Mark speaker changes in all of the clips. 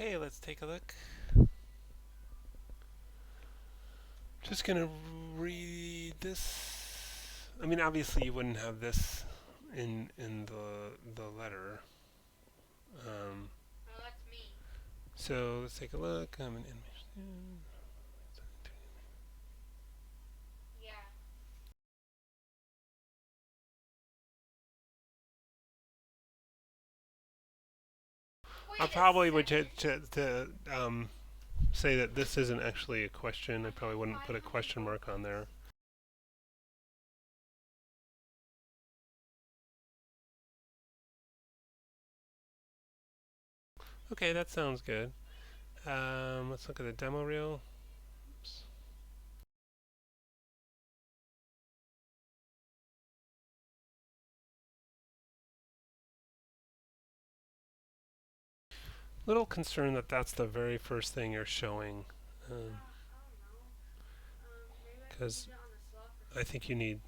Speaker 1: Okay, let's take a look. Just gonna read this. I mean, obviously you wouldn't have this in the letter. Um, so let's take a look. I'm an animation. I probably would say that this isn't actually a question. I probably wouldn't put a question mark on there. Okay, that sounds good. Let's look at the demo reel. Oops. Little concerned that that's the very first thing you're showing, because I think you need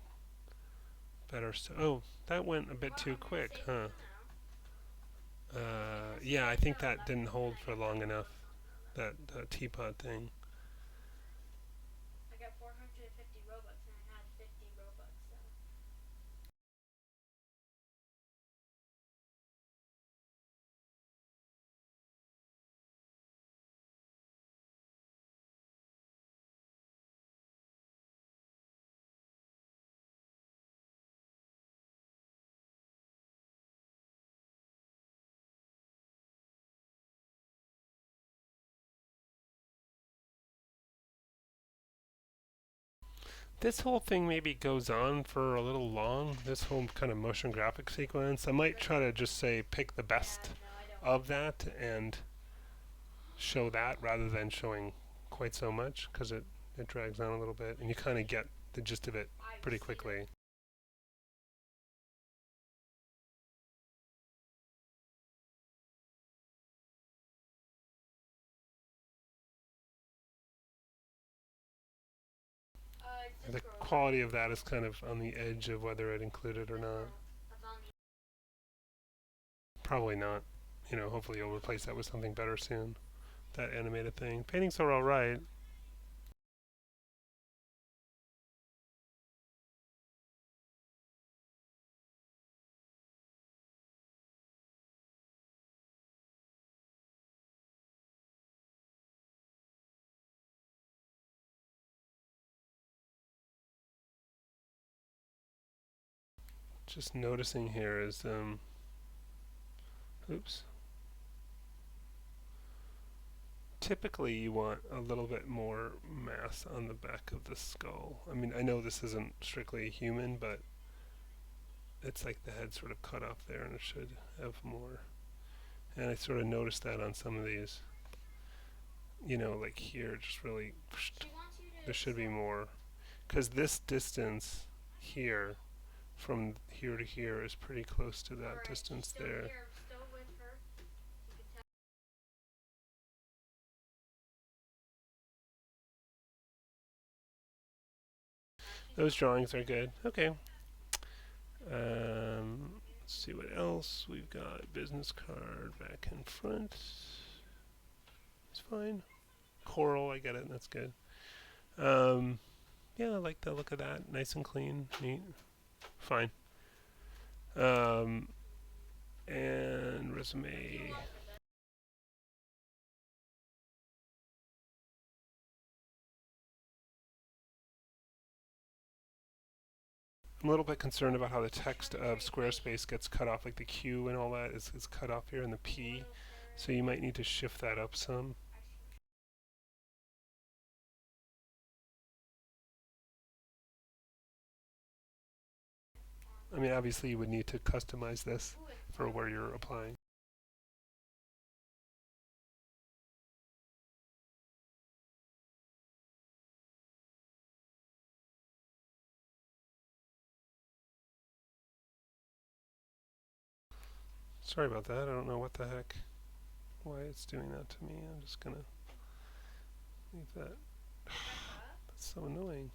Speaker 1: better. Oh, that went a bit too quick, huh? Yeah, I think that didn't hold for long enough. That teapot thing. This whole thing maybe goes on for a little long. This whole kind of motion graphic sequence. I might try to just say pick the best of that and show that rather than showing quite so much, because it drags on a little bit and you kind of get the gist of it pretty quickly. The quality of that is kind of on the edge of whether it included or not. Probably not. You know, hopefully you'll replace that with something better soon. That animated thing. Paintings are alright. Just noticing here is, oops. Typically you want a little bit more mass on the back of the skull. I mean, I know this isn't strictly human, but it's like the head sort of cut off there and it should have more. And I sort of noticed that on some of these, you know, like here, just really, there should be more. Because this distance here, from here to here, is pretty close to that distance there. Those drawings are good. Okay. Let's see what else we've got. Business card back and front. It's fine. Coral, I get it. That's good. Yeah, I like the look of that. Nice and clean, neat. Fine. Um, and resume. I'm a little bit concerned about how the text of Squarespace gets cut off, like the Q and all that is cut off here in the P. So you might need to shift that up some. I mean, obviously you would need to customize this for where you're applying. Sorry about that. I don't know what the heck, why it's doing that to me. I'm just gonna leave that. That's so annoying.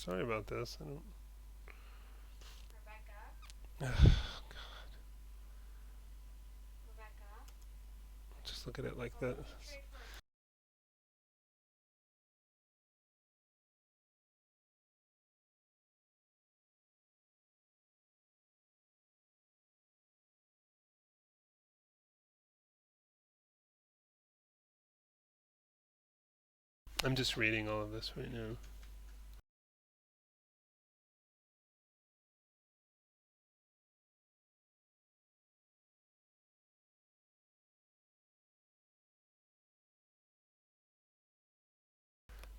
Speaker 1: Sorry about this. I don't. Just look at it like that. I'm just reading all of this right now.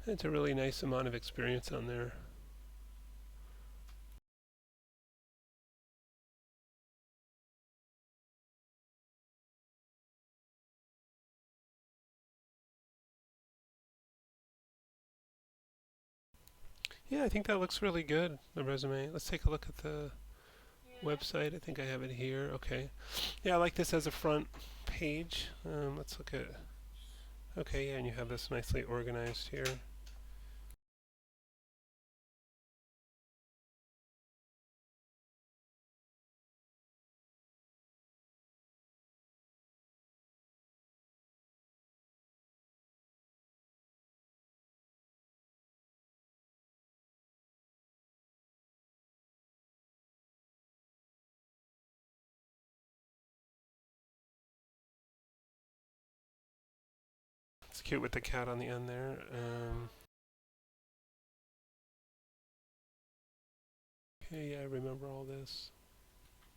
Speaker 1: It's a really nice amount of experience on there. Yeah, I think that looks really good, the resume. Let's take a look at the website. I think I have it here. Okay. Yeah, I like this as a front page. Let's look at. Okay, yeah, and you have this nicely organized here. It's cute with the cat on the end there. Okay, yeah, I remember all this.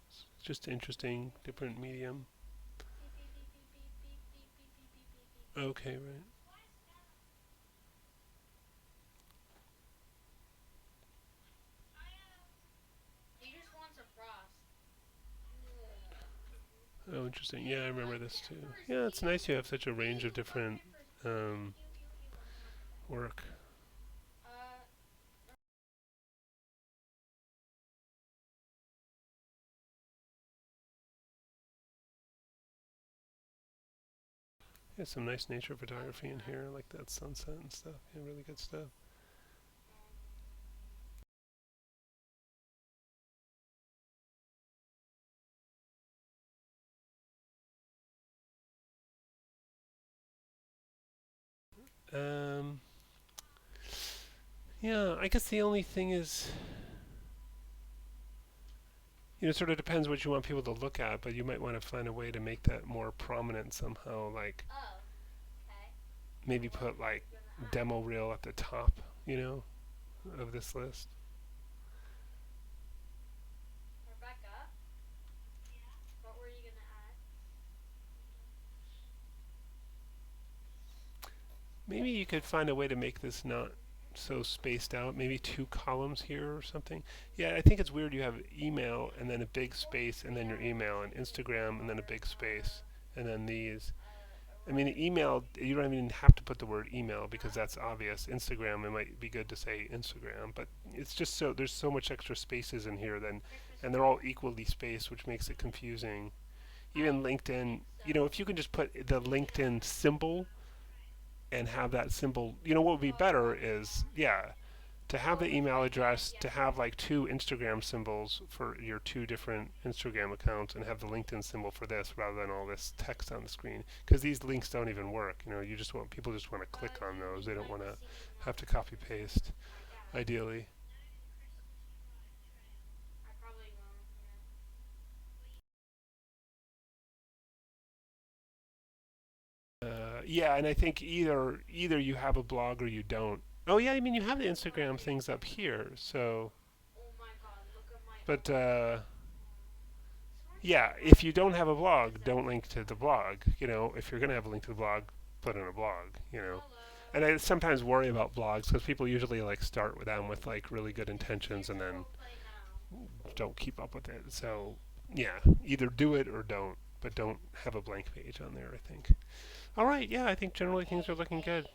Speaker 1: It's just interesting, different medium. Okay, right. Oh, interesting. Yeah, I remember this too. Yeah, it's nice you have such a range of different um, work. Yeah, some nice nature photography in here, like that sunset and stuff. Yeah, really good stuff. Um, yeah, I guess the only thing is, it sort of depends what you want people to look at, but you might want to find a way to make that more prominent somehow. Like maybe put like demo reel at the top, of this list. Maybe you could find a way to make this not so spaced out. Maybe two columns here or something. Yeah, I think it's weird you have email and then a big space and then your email and Instagram and then a big space and then these. I mean, email, you don't even have to put the word email because that's obvious. Instagram, it might be good to say Instagram, but it's just so, there's so much extra spaces in here then, and they're all equally spaced, which makes it confusing. Even LinkedIn, if you can just put the LinkedIn symbol and have that symbol, what would be better is, yeah, to have the email address, to have like two Instagram symbols for your two different Instagram accounts, and have the LinkedIn symbol for this rather than all this text on the screen. Because these links don't even work. You just want people just want to click on those. They don't want to have to copy paste. Ideally, yeah. And I think either you have a blog or you don't. Oh yeah, I mean you have the Instagram things up here. So, but yeah, if you don't have a blog, don't link to the blog. If you're going to have a link to the blog, put in a blog. And I sometimes worry about blogs because people usually like start with them with like really good intentions and then don't keep up with it. So, yeah, either do it or don't, but don't have a blank page on there, I think. All right, yeah, I think generally things are looking good.